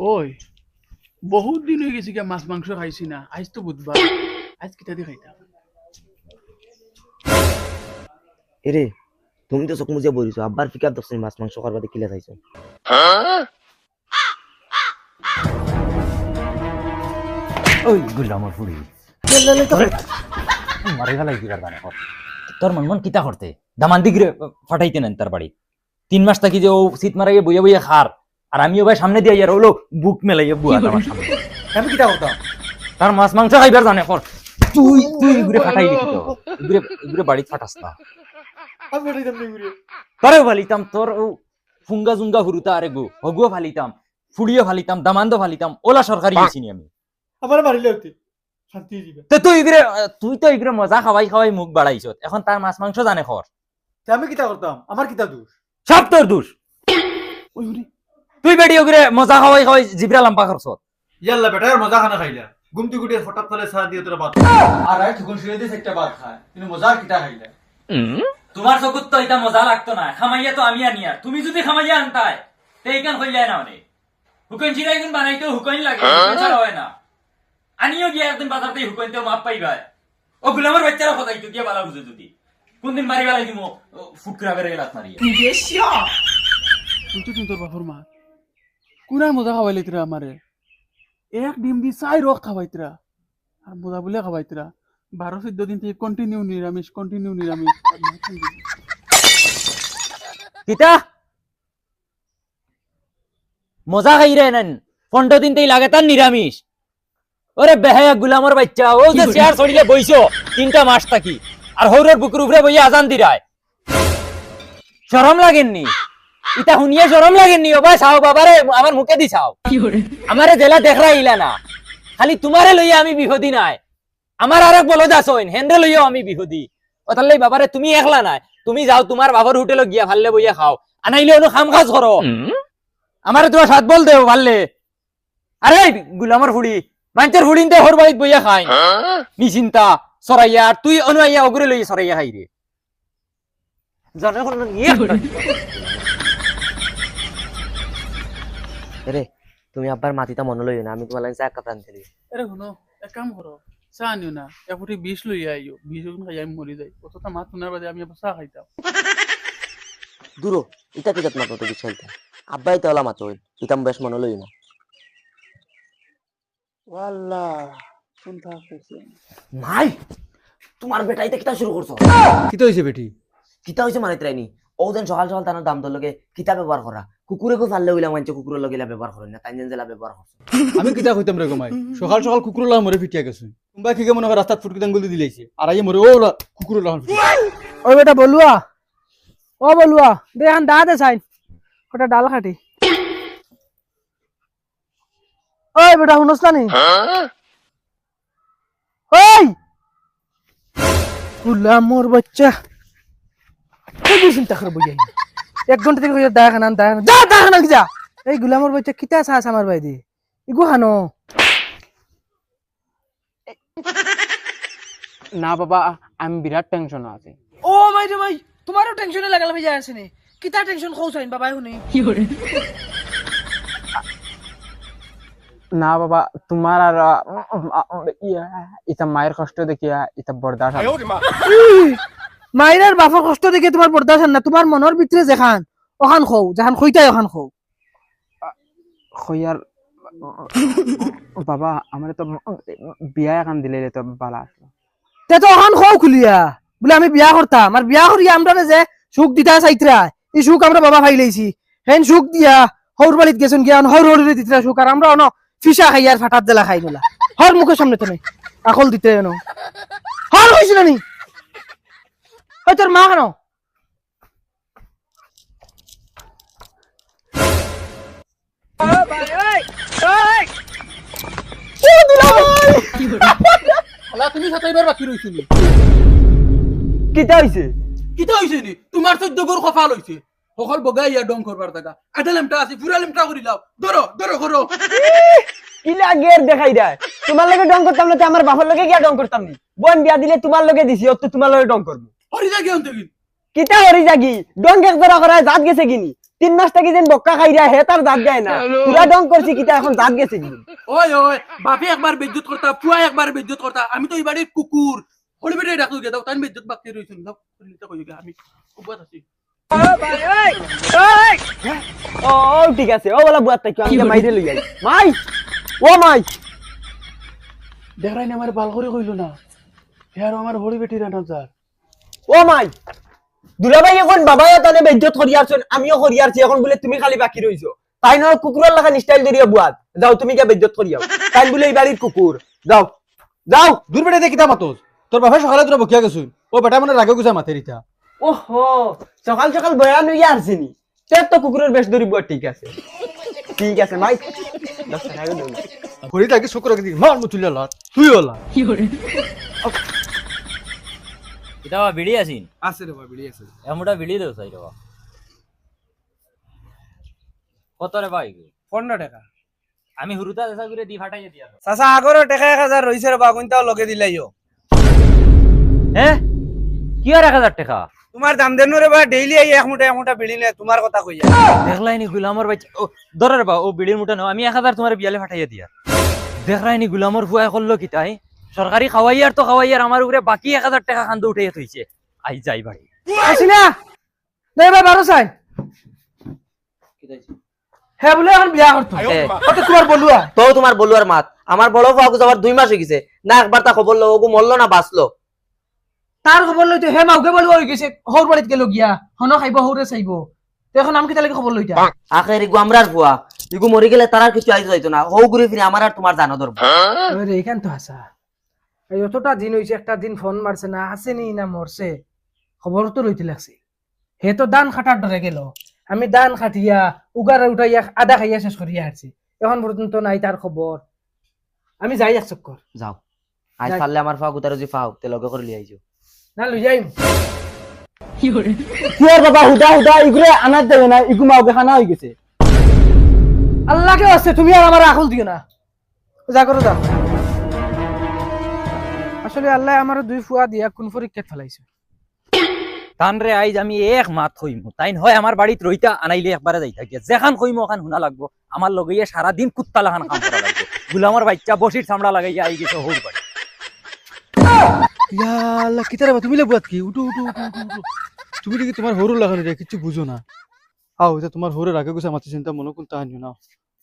ওই বহুত দিন হয়ে গেছে মাছ মাংস খাইছি না, আজ তো বুধবার, আজ কিতা দিয়ে খাইতাম। এরে তুমি তো চোখ মুজে বলিছো আব্বার পিকআপ দছ মাছ মাংস করবাতে কিলা চাইছো। ওই গুলামর ফুড়ি মারি ফেলাই কি করবা না তোর মন মন কিতা করতে দামান দিগরে ফাটাইতে নেন তার বাড়ি 3 মাস থাকি যে ও শীত মারাইয়ে বইয়া বইয়া খার আর আমিও ভাই সামনে দিয়ে ইয়ার হলো বুক মেলাইয়া বুয়া আমার সামনে আমি কিতা করতাম তার মাছ মাংস খাইবার জানে কর তুই তুই ঘুরে ফাটাইলি কি তো ঘুরে ঘুরে বাড়ি ফাটাস না আমি ফাটাইতাম না ঘুরে তোরে ফালিতাম তোর ও ফুঙ্গা জুঙ্গা হুরুতা আরে গো হগুয়া ফালিতাম ফুড়িও ফালিতাম দামান্দো ফালিতাম ওলা সরকারি গেছিনি আমি আমার মারিলে হতে শান্তি দিবে। তো তুই তো ইগরে মজা খাওয়াই খাওয়াই মুখ বাড়াইছ এখন তার মাছ মাংস জানে খর আমি কিতা করতাম, আমার কিতা দোষ? সব তোর দোষ ওই হুরি তুই বেডি ওগরে মজা খাওয়াই খাওয়াই জিবরা লম্বা করছ ইয়াল্লা বেটা আর মজা খানা খাইলা গুমটি গুটি হঠাৎ তলে চা দিয়ে তোরা ভাত আর আই ঠুকুন শুয়ে দিস একটা ভাত খায় কিন্তু মজা কিটা খাইলা তোমার চকুত তো এটা মজা লাগতো না খামাইয়া তো আমি আনি আর তুমি যদি খামাইয়া আনতাই তে এইখান কইলাই না মানে হুকন চিরাই গুন বানাইতো হুকন লাগে হুকন ছাড়া হয় না আনিও গিয়া একদিন বাজারতে হুকনতেও মাপ পাইবা ও গুলামের বাচ্চারা খদাইতো গিয়া বালা বুঝে যদি কোনদিন মারি বেলাই দিমো ফুটকরা বেরে লাত মারিয়া তুই তো তোর বাপর মা কুনার মজা খাওয়াইলিতরা আমারে, এক ডিম দি 4 রক খাওয়াইতরা আর মজা বলে খাওয়াইতরা। 12-14 দিন থেকে কন্টিনিউ নিরামিষ কিতা মজা খাই রে নেন 15 দিন তেই লাগে তার নিরামিষ। ওরে বেহায়া গুলামর বাচ্চা ও যে চেয়ার ছড়িলে বইছো 3টা মাস থাকি আর হৌরের বুকুর উপরে বইয়া আজান দিরায় শরম লাগেননি? ইটা শুনিয়ে শরম লাগেননি? ও ভাই চাও বাবারে আমার মুখে দি চাও আমারে জেলা দেখরা ইলা না খালি তোমারে লইয়া আমি বিহদি নাই আমার আরেক বলদ আছইন হেনরে লইয়াও আমি বিহদি ওতার লই বাবারে তুমি একলা নাই তুমি যাও তোমার বাবার হোটেলে গিয়া ভাললে বইয়া খাও আনাইলে অনু খাম খাজ করো আমারে তোমার সাত বল দেও ভাললে। আরে গুলামর ফুড়ি মানুষের ফুড়িনতে হর বাড়িত বইয়া খাই নিচিন্তা সরাইয়া আর তুই অনুয়াইয়া অগরে লইয়া সরাইয়া খাই রে জানে কোন নিয়ে এরে তুমি আব্বার মাটিটা মনে লইও না আমি তোমার লাগে চা কাপ রান্ধতে দিই। এরে শুনো, এক কাম করো, চা আনিও না, এফুটি 20 লইয়া আইও, 20 যখন খাই আমি মরি যাই, অতটা মাছ শোনার বাদে আমি চা খাইতাম। দূরো ইটা কি যত্ন করতে বিছাইতা আব্বাই তো ওলা মাতো ইতাম বেশ মনে লইও না। ওয়াল্লাহ শুনতা কইছে নাই তোমার বেটাইতে কিতা শুরু করছো? কিটা হইছে বেটি কিতা হইছে মানে ট্রাইনি ও যেন সকাল সকাল তার দাম দর লগে কিতা ব্যবহার করা কুকুরে কো ফাললে হইলা মানছে কুকুরের লগে ব্যবহার করেন না তাই জেলা ব্যবহার করছে। আমি কিটা কইতাম রে গমাই সকাল সকাল কুকুরলা মরে ফিটিয়া গেছে তোমরা কি মনে হয় রাস্তা ফুটকি দাঙ্গুলি দিলাইছে আর আইয়ে মরে ওলা কুকুরলা ওই বেটা বলুয়া ও বলুয়া দেখান দাঁতে চাই ওটা ডাল খাটি ওই বেটা শুনস না নি ওই গুলামর বাচ্চা খুবই চিন্তা করবো যাই 1 ঘন্টা থেকে দেখান যা দেখান যা এই গুলামর বাচ্চা কিতা চাস আমার বাইদি ইগু হানো না বাবা আমি বিরাট টেনশন আছে। ও ভাই রে ভাই তোমারও টেনশনে লাগাল ভাই আছে নি কিতা টেনশন খৌসাইন বাবা শুনি না বাবা তোমার আর ইতা মায়ের কষ্ট দেখিয়া ইতা বরদাস্ত মায়ের বাপর কষ্ট দেখে তোমার বরদাস্ত না তোমার মনের ভিতরে যেখান ওখান খৌ যেখান খইতাই ওখান খৌ হইয়ার বাবা আমার তো বিয়া এখন দিলে তো বালা আসলো তে তো ওখান খৌ খুলিয়া বলে আমি বিয়া করতাম আর বিয়া করিয়া আমরা যে সুখ দিতা চাইতরা এই সুখ আমরা বাবা ভাই লাইছি হেন সুখ দিয়া হৌর বাড়িত গেছেন গিয়া হৌর হৌরে দিতরা সুখ আর আমরা অন ফিসা খাইয়ার ফাটাত জেলা খাই গেলা হর মুখের সামনে তো নেই আকল দিতে এনো হর হইছিল নি ওই তোর মা কেন তুমি সাতাইবার বাকি রইছিলি কিতা হইছে কিতা হইছে নি? তোমার 14 গর কপাল হইছে সকল বগাইয়া ডং করবার টাকা আটালেমটা আছে ফুরালেমটা করি দাও ধরো ধরো করো কিলা গের দেখাই দেয় তোমার লগে ডং করতাম না আমার বাবার লগে গিয়া ডং করতাম নি বোন বিয়া দিলে তোমার লগে দিছি অত তোমার লগে ডং করব হরি যা গিয়ে অন্তকিন কিতা হরি জাগি ডং এক জরা করায় জাত গেছে কিনি 3 মাস থেকে যেন বক্কা খাইরা হে তার দাঁত গায় না পুরা ডং করছি কিতা এখন দাঁত গেছে কি ওই ওই বাপে একবার বিদ্যুৎ করতা পুয়া একবার বিদ্যুৎ করতা আমি তো এই বাড়ির কুকুর হলি বেটে ডাকু গে দাও তাই বিদ্যুৎ বাকি রইছেন দাও লিতা কই গে আমি কুবাত আছি ও ঠিক আছে ও বলা বুয়াত তাই আমি মাইরে লই যাই মাই ও মাই দেখাই না আমার বাল করে কইলো না আর আমার হলি বেটি রানা যার ও মাই দুলাভাই এখন বাবাই তানে বেজ্জত করিয়াছেন আমিও করিয়াছি এখন বলে তুমি খালি বাকি রইছো তাই না কুকুরের লাগা স্টাইল ধরিয়া বুয়াত যাও তুমি কে বেজ্জত করিয়াও তাই বলে এই বাড়ির কুকুর যাও যাও দূর বেটা দেখি তা মাতোস তোর বাপে সকালে তোরা বকিয়া গেছুন ও বেটা মানে রাগে গুছা মাথে রিতা ওহো সকাল সকাল বয়ান হইয়া আসেনি তের তো কুকুরের বেশ ধরি বুয়া ঠিক আছে মাই 10 টাকা দাও হরি তাকে শুক্র কি মার মুচুলিয়া লাত তুই হলা এটা বিড়ি আসিন আছে রে বাবা বিড়ি আছে এমনটা বিড়ি দেও চাই রে কত রে ভাই 15 টাকা আমি হুরুতা দেশা করে দি ফাটাইয়া দিয়া চাচা আগরও টাকা 1000 রইছে রে বা কোনটাও লগে দিলাইও হ্যাঁ কি আর 1000 টাকা তোমার দাম দেন রে বা ডেইলি এই এক মুঠা বিড়ি নে তোমার কথা কইয়া দেখলাইনি গুলামর বাচ্চা ও ধরে বা ও বিড়ির মুঠা নাও আমি 1000 তোমার বিয়ালে ফাটাইয়া দিয়া দেখলাইনি গুলামর ফুয়া করলো কি তাই সরকারি খাওয়াইয়ার তো খাওয়াইয়ার আমার উপরে বাকি 1000 টাকা খান্দ উঠাইয়া থইছে আই যাই ভাই আসি না দেই ভাই 12 চাই হ্যাঁ বলে এখন বিয়া করতো কত তোমার বলুয়া তো তোমার বলুয়ার মাত আমার বড় ফাকু যাবার 2 মাস হয়ে গেছে না একবার তা খবর লো ওগু মরলো না বাঁচলো তার খবর লইতে হে মাউকে বলবো হই গেছে হৌর বাড়িত গেল গিয়া হন খাইব হৌরে চাইব তো এখন আমি কিতা লাগি খবর লইতা আখের ইগু আমরার ফুয়া ইগু মরি গেলে তার আর কিছু আইতো যাইতো না হৌ ঘুরে ফিরে আমার আর তোমার জানো ধরবো রে এখান তো হাসা এই অতটা দিন হইছে একটা দিন ফোন মারছে না আসেনি না মরছে খবর তো লইতে লাগছে হে তো দান খাটার ধরে গেল আমি দান খাটিয়া উগার উঠাইয়া আধা খাইয়া শেষ করিয়া আসছি এখন পর্যন্ত নাই তার খবর আমি যাই এক চক্কর যাও আজ যাই। পারলে আমার ফাকু তার যদি ফাও তে লগে করে লিয়ে আইছো না লই যাই কি আর বাবা হুদা ইগুরে আনার দেবে না ইগু মাউকে খানা হই গেছে আল্লাহকে আছে তুমি আর আমার আকল দিও না যা করো যাও আসলে আল্লাহ আমার 2 ফুয়া দিয়া কোন পরীক্ষা ফেলাইছে তান রে আইজ আমি এক মাত হইমু তাইন হয় আমার বাড়িত রইতা আনাইলে একবারে যাইতা গিয়া যেখান হইমু ওখান শুনা লাগবো আমার লগাইয়া সারা দিন কুত্তা লাগান কাম করা লাগবে গুলামর বাচ্চা বসির চামড়া লাগাইয়া আই গেছে হৌর বাড়ি ইয়া আল্লাহ কিতারে বা তুমি লে বুয়াত কি উঠো তুমি দেখি তোমার হরু লাগানো রে কিছু বুঝো না আও এটা তোমার হরে রাগে গুছা মাথে চিন্তা মনে কোন তাহানিও না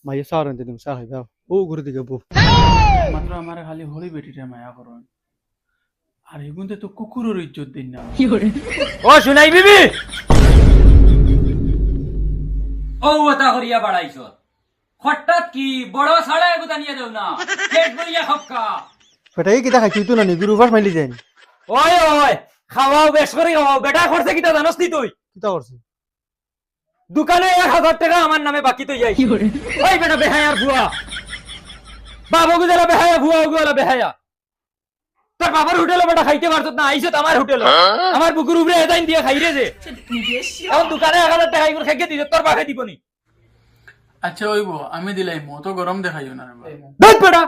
মাইয়া সার আনতে দিম সার হইবা ও ঘুরে দিকে বউ মাত্র আমার খালি হলি বেটিটা মায়া করন আর এগুনতে তো কুকুরের ইজ্জত দিন না ও শুনাই বিবি ও ওটা করিয়া বাড়াইছ হঠাৎ কি বড় ছাড়া এগুতা নিয়ে দেও না পেট ভরিয়া খক্কা পেটাই কিতা খাইছি তো না নিগুর উপাস মাইলি যাই ওই ওই খাওয়াও বেশ করে খাওয়াও বেটা খরচে কিটা জানোস নি তুই কিতা করছে দোকানে 1000 টাকা আমার নামে বাকি তো যাই ওই বেটা বেহায়ার ভুয়া বাবু গুজলা বেহায়া ভুয়া গুজলা বেহায়া তোর বাবার হোটেলে বেটা খাইতে পারছত না আইছত আমার হোটেলে আমার বুকুর উপরে এদাইন দিয়ে খাইরে যে এখন দোকানে 1000 টাকা ইগুর খাইকে দিছে তোর বাপে দিবনি আচ্ছা ওইব আমি দিলাই মতো গরম দেখাইও না রে ভাই ধুত বেটা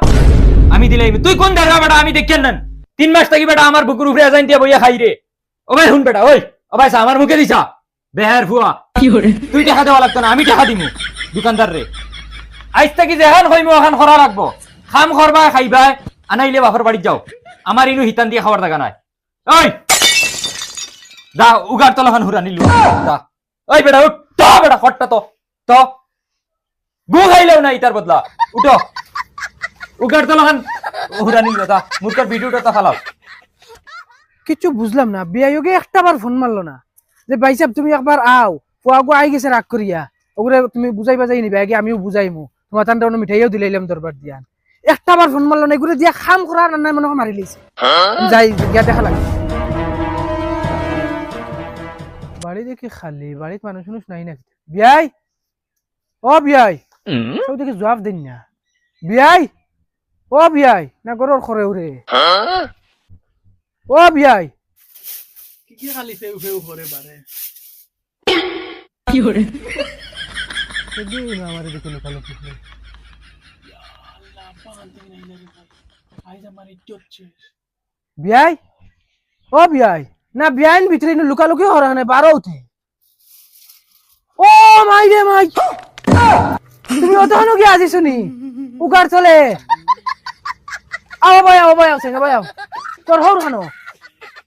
আমি দিলাই তুই কোন দেখা বেটা আমি দেখেন না 3 মাস থাকি বেটা আমার বুকুর উপরে এদাইন দিয়ে বইয়া খাইরে ও ভাই হুন বেটা ওই ও ভাই আমার মুখে দিছা বেহার ভুয়া তুই টাকা দেওয়া লাগতো না আমি টাকা দিমু দোকানদার রে আইজ থেকে যেখান হইমু ওখান করা রাখবো খাম করবা খাইবা আনাইলে বাপর বাড়ি যাও আমার ইনু হিতান দিয়ে খাওয়ার জায়গা নাই ওই দা উগার তলখান হুরা নিলু দা ওই বেটা উঠ তো বেটা খট্টা তো গু খাইলেও না ইতার বদলা উঠো উগার তলখান হুরা নিলু দা মুরকার ভিডিওটা তা ফালাও কিছু বুঝলাম না বিয়াইগে একটা বার ফোন মারলো না যে ভাই সাহেব তুমি একবার আও ফুয়াগো আই গেছে রাগ করিয়া ওগুলো তুমি বুঝাইবা যাই নিবে আগে আমিও বুঝাইমু তোমার তান্ডা মিঠাইও দিলাইলাম দরবার দিয়ান একটা বার ফোন মারলো না এগুলো দিয়া খাম করা রান্নায় মনে হয় মারি লিছে যাই গিয়া দেখা লাগে বাড়ি দেখি খালি বাড়িতে মানুষ মানুষ নাই নাকি বিয়াই ও বিয়াই সব দেখি জবাব দিন না বিয়াই ও বিয়াই না গরর করে উরে ও বিয়াই কি খালি ফেউ ফেউ করে বারে আমারে দেখে লোকালো কি আল্লাহ পান দিন নাই রে ভাই আইজ আমার ইজ্জত শেষ বিয়াই ও বিয়াই না বিয়াইন ভিতরে লুকালুকি হরা না বারো উঠে ও মাই রে মাই তুমি অতখানো কি আজি শুনি উগার চলে আও ভাই আও সেঙ্গা ভাই আও তোর হর খানো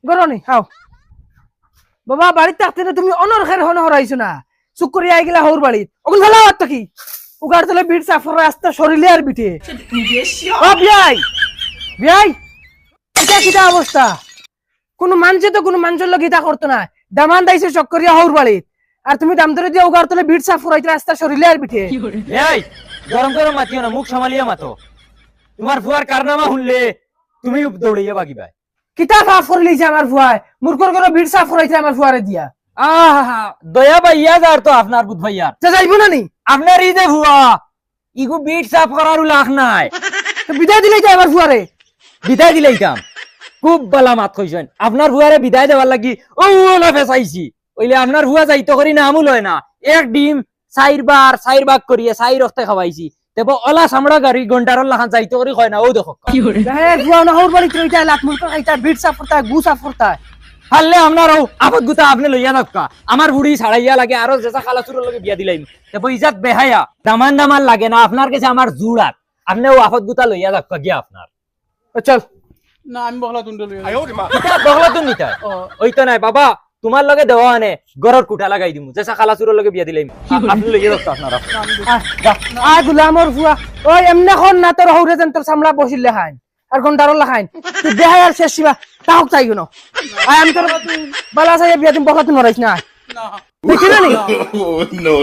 গরনি আও বাবা বাড়িতে থাকতে না তুমি অনর খের হন হরাইছো না চুক করে আই গেলা হর বাড়িত ওগুন ভালো আত্তা কি উগার চলে বিট সাফর রাস্তা শরীরে আর বিটে ও বিয়াই এটা কিটা অবস্থা কোন মানুষে তো কোন মানুষের লোক ইতা করতো না দামান দাইছে চক্করিয়া হর বাড়িত আর তুমি দাম ধরে দিয়ে উগার তলে বিট সাফর রাইতে রাস্তা শরীরে আর বিটে এই গরম গরম মাতিও না, মুখ সামালিয়া মাতো। তোমার ফুয়ার কারনামা শুনলে তুমি দৌড়িয়ে বাগিবা। কিতা সাফ করে লইছে আমার ফুয়ায় মুরকর করে বিট সাফর রাইতে আমার ফুয়ারে দিয়া আহা দয়া ভাইয়া যার তো আপনার বুধ ভাইয়ার যা যাইবো না নি আপনার এই যে ভুয়া ইগু বিট সাফ করার লাখ নাই। তো বিদায় দিলেই যায় আমার ফুয়ারে বিদায় দিলাইতাম খুব বালা মাত কইছেন। আপনার ভুয়ারে বিদায় দেওয়ার লাগি ও ওলা ফেসাইছি ওইলে আপনার ভুয়া যাইতো করি না আমুল হয় না। এক ডিম চাইর ভাগ করিয়ে চাই রক্তে খাওয়াইছি তেবো ওলা সামড়া গাড়ি ঘন্টার লাখান যাইতো করি হয় না। ও দেখো হে ফুয়া না হর বাড়িতে রইতা লাখ মুরকর খাইতা বিট সাফ করতা গু সাফ করতা হারলে আপনার আপদ গুতা আপনি লইয়া নক্কা আমার বুড়ি ছাড়াইয়া লাগে আরো যেসা খালা চুরের লগে বিয়া দিলাইম তেবো ইজাত বেহায়া দামান লাগে না আপনার কাছে আমার জুড়াত আপনি ও আপদ গুতা লইয়া নক্কা গিয়া আপনার চল না আমি বহলা তুন্ড লই বগলা তো নিতা ওই তো নাই বাবা তোমার লগে দেওয়া আনে গরর কুটা লাগাই দিমু যেসা খালা চুরের লগে বিয়া দিলাইম আপনি লইয়া নক্কা আপনার আ গুলামর ফুয়া ওই এমনে খন না তোর হৌরে যেন তোর সামলা বসিলে খাইন আর ঘন্টারও লাখাইন তুই দেহাই আর শেষ শিবা তাহক চাই গুনো আই আমি তোর বালা চাই বিয়া দিম বকলা তুই নরাইছ না দেখি না নি no,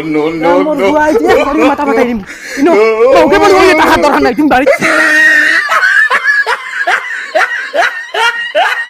আমার ফুয়া আইছে মাথা ফাটাই দিম ইনো ওকে বল ওই টাকা দরকার নাই তুমি বাড়ি